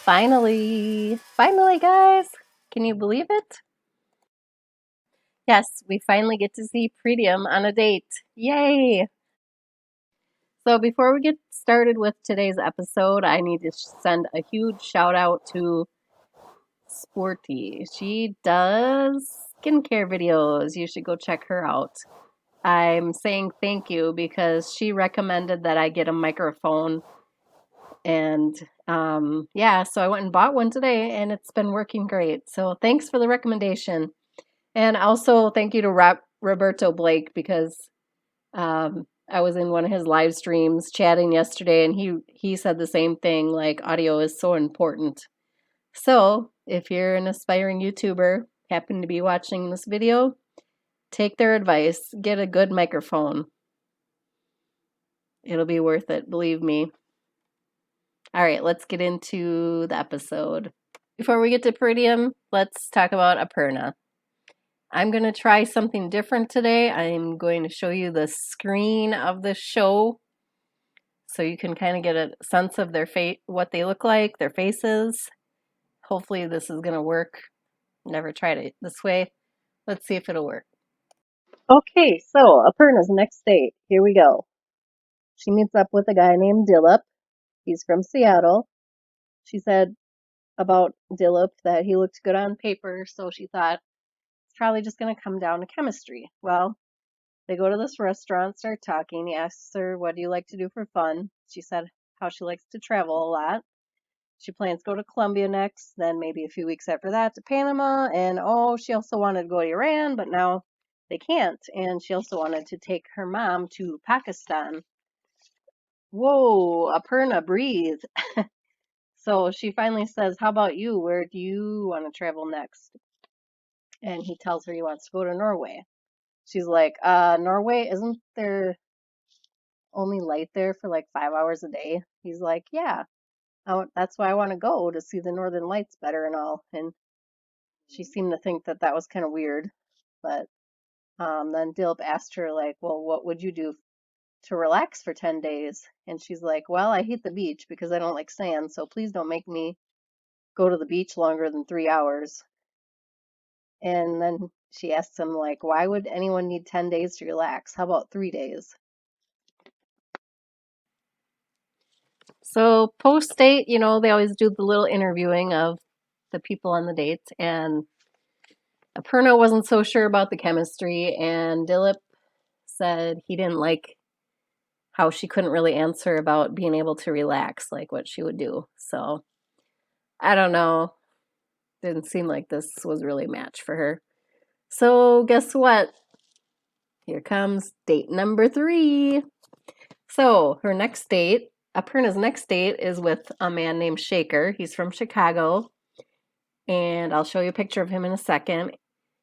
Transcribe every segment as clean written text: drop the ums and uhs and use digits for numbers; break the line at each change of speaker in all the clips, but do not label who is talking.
Finally, guys. Can you believe it? Yes, we finally get to see Pradhyuman on a date. Yay! So before we get started with today's episode, I need to send a huge shout out to Sphoorti. She does skincare videos. You should go check her out. I'm saying thank you because she recommended that I get a microphone. And yeah, so I went and bought one today and it's been working great. So thanks for the recommendation. And also thank you to Roberto Blake because I was in one of his live streams chatting yesterday and he said the same thing, like audio is so important. So if you're an aspiring YouTuber, happen to be watching this video, take their advice, get a good microphone. It'll be worth it, believe me. All right, let's get into the episode. Before we get to Pradhyuman, let's talk about Aparna. I'm going to try something different today. I'm going to show you the screen of the show so you can kind of get a sense of their face, what they look like, their faces. Hopefully this is going to work. Never tried it this way. Let's see if it'll work. Okay, so Aparna's next date. Here we go. She meets up with a guy named Dilip. He's from Seattle. She said about Dilip that he looked good on paper, so she thought it's probably just going to come down to chemistry. Well, they go to this restaurant, start talking. He asks her, what do you like to do for fun? She said how she likes to travel a lot. She plans to go to Colombia next, then maybe a few weeks after that to Panama. And oh, she also wanted to go to Iran, but now they can't. And she also wanted to take her mom to Pakistan. Whoa, Aparna, breathe. So she finally says, how about you? Where do you want to travel next? And he tells her he wants to go to Norway. She's like, Norway, isn't there only light there for like 5 hours a day? He's like, yeah, that's why I want to go to see the northern lights better and all. And she seemed to think that that was kind of weird. But then Dilip asked her, like, well, what would you do to relax for 10 days? And she's like, well, I hate the beach because I don't like sand. So please don't make me go to the beach longer than 3 hours. And then she asks him, like, why would anyone need 10 days to relax? How about 3 days? So post date, they always do the little interviewing of the people on the dates. And Aparna wasn't so sure about the chemistry. And Dilip said he didn't like how she couldn't really answer about being able to relax, like what she would do. So I don't know. Didn't seem like this was really a match for her. So guess what? Here comes date number 3. So her next date, Aparna's next date is with a man named Shekar. He's from Chicago. And I'll show you a picture of him in a second.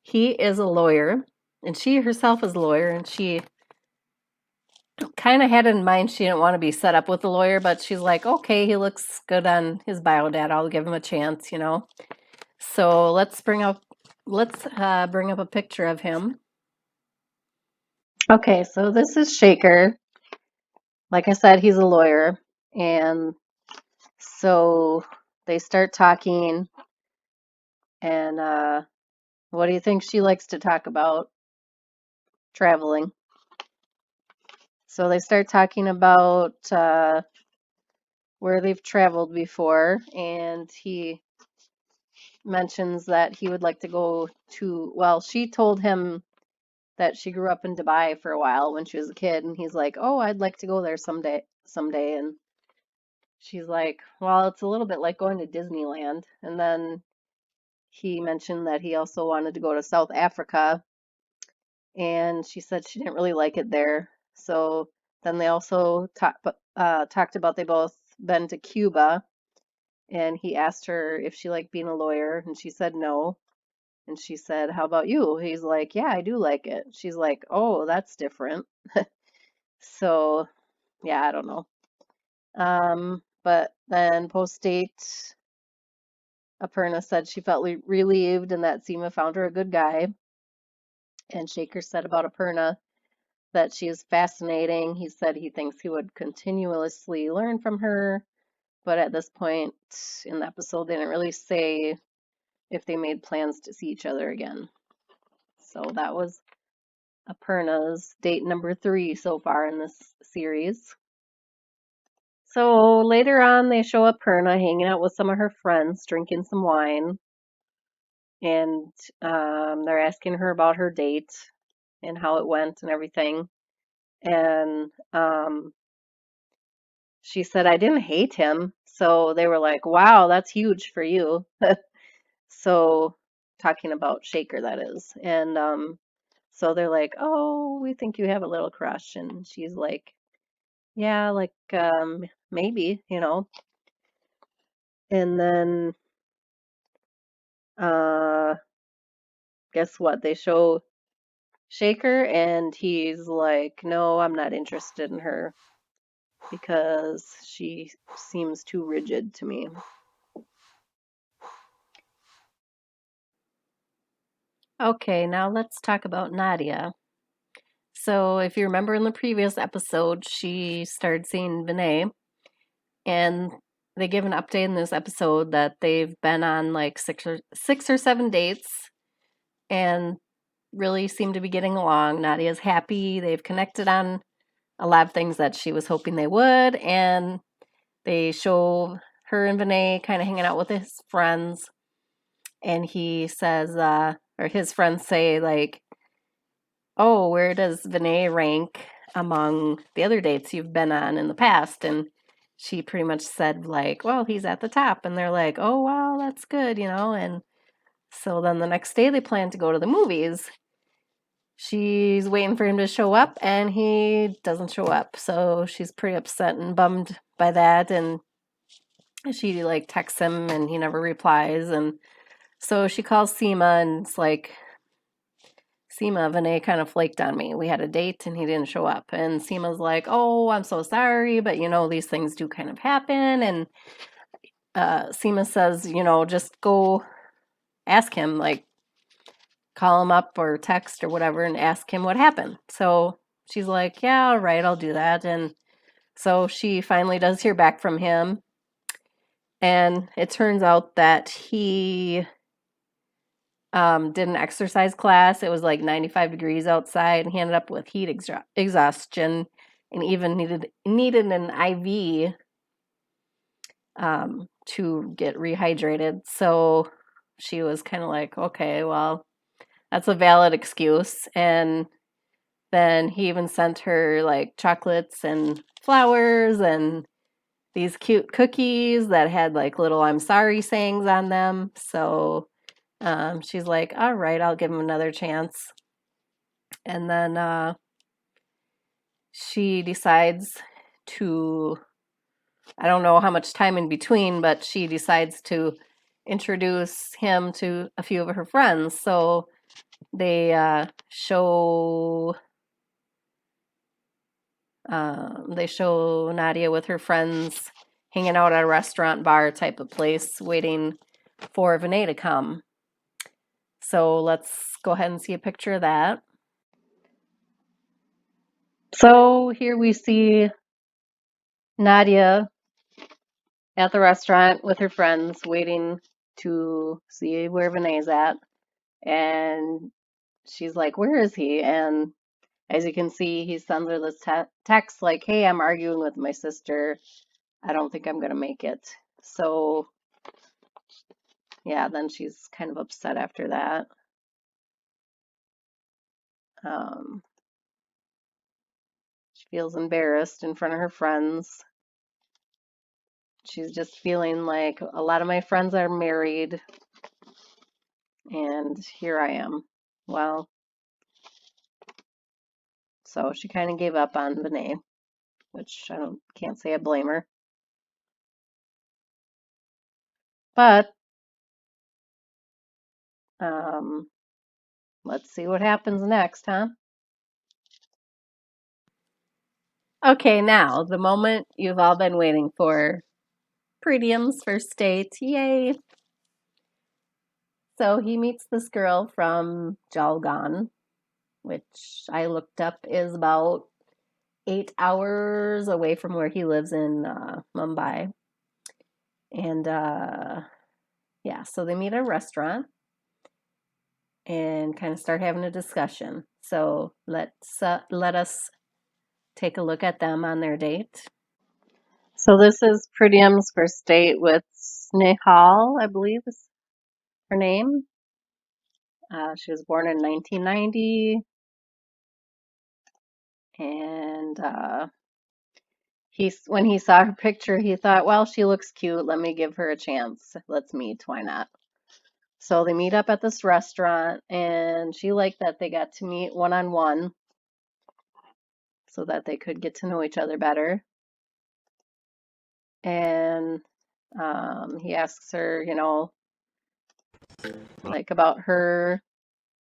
He is a lawyer, and she herself is a lawyer, and she kind of had in mind she didn't want to be set up with a lawyer, but she's like, okay, he looks good on his biodata. I'll give him a chance, So let's bring up a picture of him. Okay, so this is Shekar. Like I said, he's a lawyer, and so they start talking, and what do you think she likes to talk about? Traveling. So they start talking about where they've traveled before, and he mentions that he would like to go to, well, she told him that she grew up in Dubai for a while when she was a kid, and he's like, oh, I'd like to go there someday. And she's like, well, it's a little bit like going to Disneyland. And then he mentioned that he also wanted to go to South Africa, and she said she didn't really like it there. So then they also talked about they both been to Cuba, and he asked her if she liked being a lawyer, and she said no. And she said, how about you? He's like, yeah, I do like it. She's like, oh, that's different. So, yeah, I don't know. But then post date, Aparna said she felt relieved and that Seema found her a good guy. And Shekar said about Aparna that she is fascinating. He said he thinks he would continuously learn from her. but at this point in the episode, they didn't really say if they made plans to see each other again. So that was Aparna's date number 3 so far in this series. So later on, they show Aparna hanging out with some of her friends, drinking some wine, and they're asking her about her date and how it went and everything. And she said, I didn't hate him. So they were like, wow, that's huge for you. So talking about Shekar, that is. And so they're like, oh, we think you have a little crush. And she's like, yeah, like maybe, you know. And then uh guess what? They show Shekar and he's like, no, I'm not interested in her because she seems too rigid to me. Okay, now let's talk about Nadia. So, if you remember in the previous episode, she started seeing Vinay, and they give an update in this episode that they've been on like six or seven dates and really seem to be getting along. Nadia's happy. They've connected on a lot of things that she was hoping they would, and they show her and Vinay kind of hanging out with his friends, and he says, or his friends say, like, oh, where does Vinay rank among the other dates you've been on in the past? And she pretty much said, like, well, he's at the top. And they're like, oh, wow, that's good, you know? And so then the next day they plan to go to the movies. She's waiting for him to show up and he doesn't show up. So she's pretty upset and bummed by that. And she like texts him and he never replies. And so she calls Seema and it's like, Seema, Vinay kind of flaked on me. We had a date and he didn't show up. And Seema's like, oh, I'm so sorry, but you know, these things do kind of happen. And Seema says, you know, just go ask him, like call him up or text or whatever and ask him what happened. So she's like, yeah, all right, I'll do that. And so she finally does hear back from him. And it turns out that he did an exercise class. It was like 95 degrees outside, and he ended up with heat exhaustion, and even needed an IV to get rehydrated. So she was kind of like, okay, well, that's a valid excuse. And then he even sent her like chocolates and flowers and these cute cookies that had like little I'm sorry sayings on them. So she's like, all right, I'll give him another chance. And then she decides to, I don't know how much time in between, but she decides to introduce him to a few of her friends. So they show Nadia with her friends hanging out at a restaurant bar type of place, waiting for Vinay to come. So let's go ahead and see a picture of that. So here we see Nadia at the restaurant with her friends, waiting to see where Vinay's at. And she's like, where is he? And as you can see, he sends her this text like, hey, I'm arguing with my sister. I don't think I'm going to make it. So, yeah, then she's kind of upset after that. She feels embarrassed in front of her friends. She's just feeling like a lot of my friends are married, and here I am. Well, so she kind of gave up on Vinay, which can't say I blame her. But let's see what happens next, huh? Okay, now the moment you've all been waiting for. Pradhyum's first date. Yay! So he meets this girl from Jalgaon, which I looked up is about 8 hours away from where he lives in Mumbai. And yeah, so they meet at a restaurant and kind of start having a discussion. So let us take a look at them on their date. So this is Pradhyum's first date with Snehal, I believe is her name. She was born in 1990, and when he saw her picture, he thought, well, she looks cute. Let me give her a chance. Let's meet. Why not? So they meet up at this restaurant, and she liked that they got to meet one-on-one so that they could get to know each other better. And he asks her, like about her,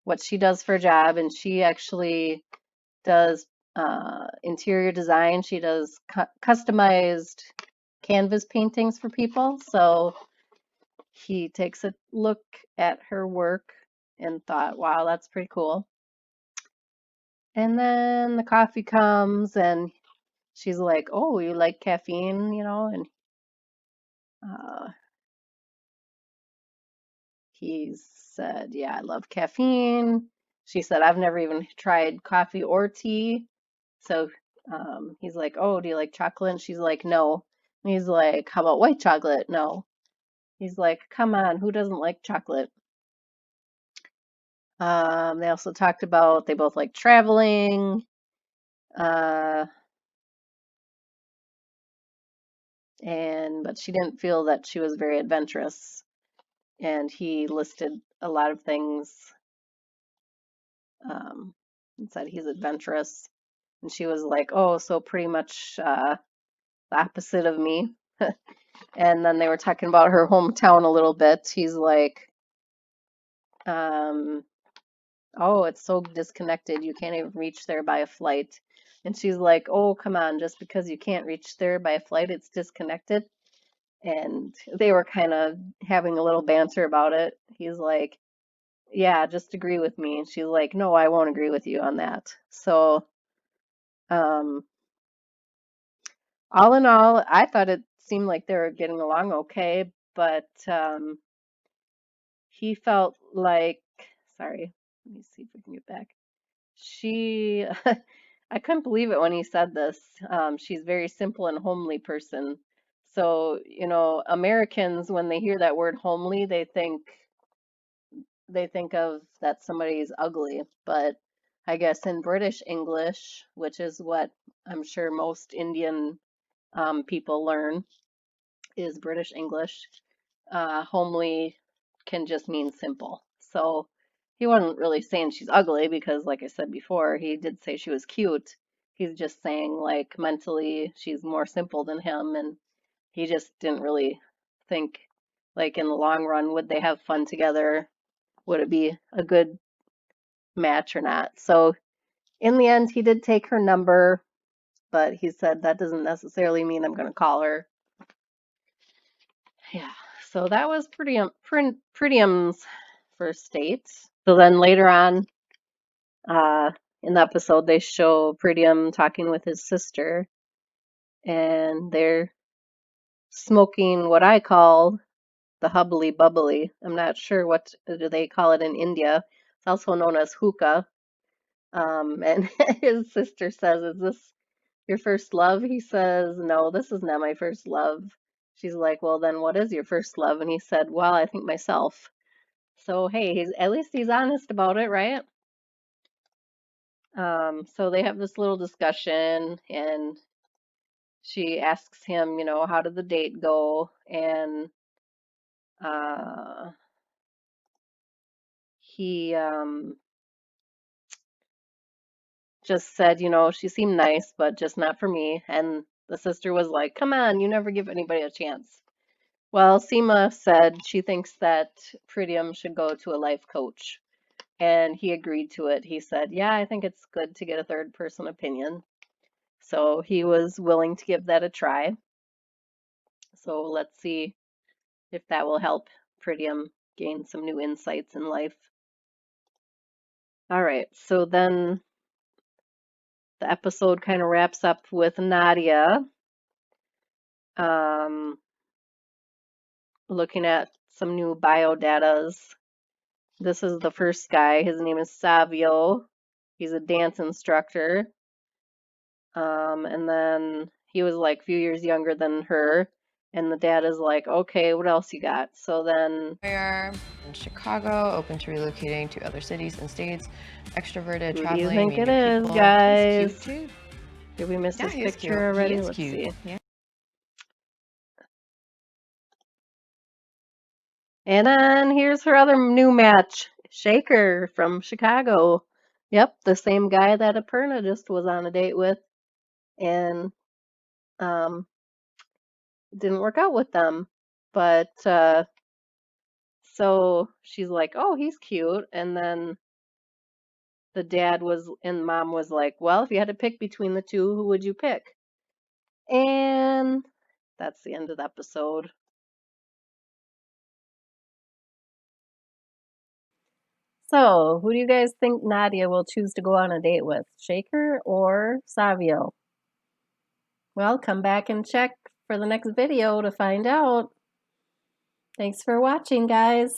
what she does for a job, and she actually does interior design. She does customized canvas paintings for people. So he takes a look at her work and thought, wow, that's pretty cool. And then the coffee comes and she's like, oh, you like caffeine, and uh, he said, yeah, I love caffeine. She said, I've never even tried coffee or tea. So he's like, oh, do you like chocolate? And she's like, no. And he's like, how about white chocolate? No. He's like, come on, who doesn't like chocolate? They also talked about they both like traveling. Uh, but she didn't feel that she was very adventurous. And he listed a lot of things and said he's adventurous. And she was like, oh, so pretty much the opposite of me. And then they were talking about her hometown a little bit. He's like, um, oh, it's so disconnected. You can't even reach there by a flight. And she's like, oh, come on, just because you can't reach there by a flight, it's disconnected. And they were kind of having a little banter about it. He's like, yeah, just agree with me. And she's like, no, I won't agree with you on that. So, um, all in all, I thought it seemed like they were getting along okay, but he felt like, sorry, let me see if we can get back. She, I couldn't believe it when he said this. She's very simple and homely person. So, Americans, when they hear that word homely, they think of that somebody's ugly. But I guess in British English, which is what I'm sure most Indian people learn, is British English. Homely can just mean simple. So he wasn't really saying she's ugly because, like I said before, he did say she was cute. He's just saying, like, mentally, she's more simple than him, and he just didn't really think, like, in the long run, would they have fun together? Would it be a good match or not? So in the end, he did take her number, but he said that doesn't necessarily mean I'm going to call her. Yeah, so that was Prettyum's first date. So then later on, uh, in the episode, they show Prettyum talking with his sister, and they're smoking what I call the hubbly bubbly. I'm not sure what do they call it in India. It's also known as hookah. And his sister says, "Is this your first love?" He says, "No, this is not my first love." She's like, "Well, then what is your first love?" And he said, "Well, I think myself." So, hey, at least he's honest about it, right? So they have this little discussion, and she asks him, how did the date go? And uh, he just said, she seemed nice, but just not for me. And the sister was like, come on, you never give anybody a chance. Well, Seema said she thinks that Pritium should go to a life coach. And he agreed to it. He said, yeah, I think it's good to get a third person opinion. So he was willing to give that a try. So let's see if that will help Pritium gain some new insights in life. All right, so then the episode kind of wraps up with Nadia. Um, looking at some new biodatas. This is the first guy. His name is Savio. He's a dance instructor. And then he was like a few years younger than her. And the dad is like, okay, what else you got? So then...
Lawyer in Chicago, open to relocating to other cities and states, extroverted,
Who do
traveling,
you think
meeting
it
new
is,
people.
guys?
He's cute too.
Did we miss
Yeah,
his
he is
picture
cute.
already?
He is
Let's
cute.
see.
Yeah.
And then here's her other new match, Shekar from Chicago. Yep, the same guy that Aparna just was on a date with. And um, didn't work out with them. But so she's like, oh, he's cute. And then the dad was, and mom was like, well, if you had to pick between the two, who would you pick? And that's the end of the episode. So, who do you guys think Nadia will choose to go on a date with? Shekar or Savio? Well, come back and check for the next video to find out. Thanks for watching, guys.